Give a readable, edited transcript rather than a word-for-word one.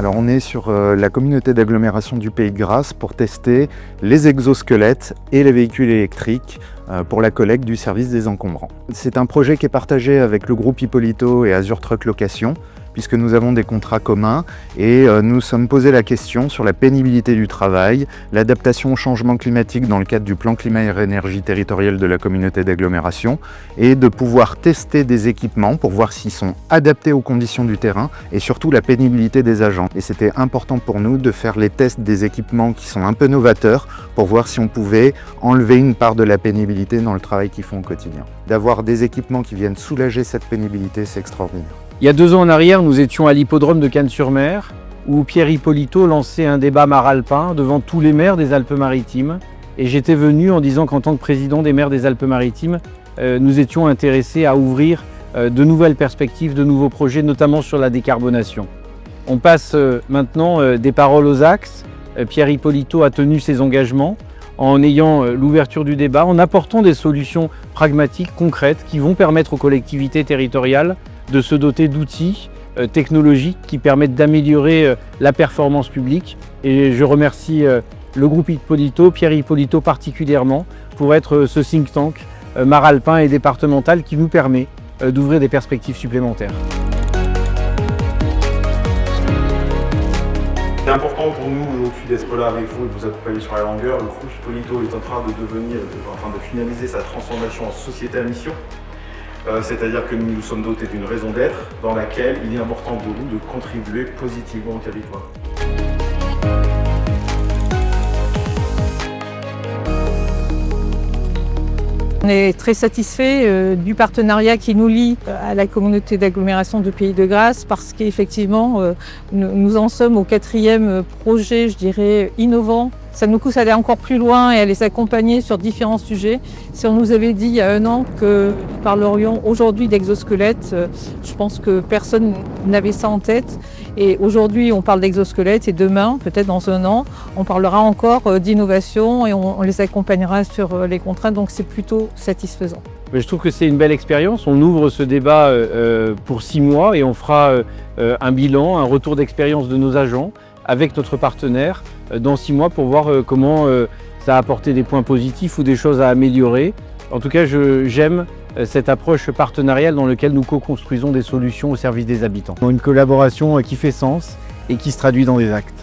Alors on est sur la communauté d'agglomération du Pays de Grasse pour tester les exosquelettes et les véhicules électriques pour la collecte du service des encombrants. C'est un projet qui est partagé avec le groupe Hippolito et Azure Truck Location, puisque nous avons des contrats communs et nous sommes posé la question sur la pénibilité du travail, l'adaptation au changement climatique dans le cadre du plan climat et énergie territorial de la communauté d'agglomération et de pouvoir tester des équipements pour voir s'ils sont adaptés aux conditions du terrain et surtout la pénibilité des agents. Et c'était important pour nous de faire les tests des équipements qui sont un peu novateurs pour voir si on pouvait enlever une part de la pénibilité dans le travail qu'ils font au quotidien. D'avoir des équipements qui viennent soulager cette pénibilité, c'est extraordinaire. Il y a 2 ans en arrière, nous étions à l'hippodrome de Cannes-sur-Mer, où Pierre Hippolito lançait un débat mar-alpin devant tous les maires des Alpes-Maritimes. Et j'étais venu en disant qu'en tant que président des maires des Alpes-Maritimes, nous étions intéressés à ouvrir de nouvelles perspectives, de nouveaux projets, notamment sur la décarbonation. On passe maintenant des paroles aux actes. Pierre Hippolito a tenu ses engagements en ayant l'ouverture du débat, en apportant des solutions pragmatiques, concrètes, qui vont permettre aux collectivités territoriales de se doter d'outils technologiques qui permettent d'améliorer la performance publique. Et je remercie le groupe Hippolito, Pierre Hippolito particulièrement, pour être ce think tank mar-alpin et départemental qui nous permet d'ouvrir des perspectives supplémentaires. C'est important pour nous aujourd'hui d'être là avec vous et de vous accompagner sur la longueur. Le groupe Hippolito est en train de finaliser sa transformation en société à mission. C'est-à-dire que nous nous sommes dotés d'une raison d'être dans laquelle il est important pour nous de contribuer positivement au territoire. On est très satisfait du partenariat qui nous lie à la communauté d'agglomération du Pays de Grasse parce qu'effectivement, nous en sommes au 4e projet, je dirais, innovant. Ça nous pousse à aller encore plus loin et à les accompagner sur différents sujets. Si on nous avait dit il y a 1 an que nous parlerions aujourd'hui d'exosquelettes, je pense que personne n'avait ça en tête. Et aujourd'hui, on parle d'exosquelettes et demain, peut-être dans 1 an, on parlera encore d'innovation et on les accompagnera sur les contraintes. Donc c'est plutôt satisfaisant. Je trouve que c'est une belle expérience. On ouvre ce débat pour 6 mois et on fera un bilan, un retour d'expérience de nos agents avec notre partenaire dans 6 mois pour voir comment ça a apporté des points positifs ou des choses à améliorer. En tout cas, j'aime cette approche partenariale dans laquelle nous co-construisons des solutions au service des habitants. Une collaboration qui fait sens et qui se traduit dans des actes.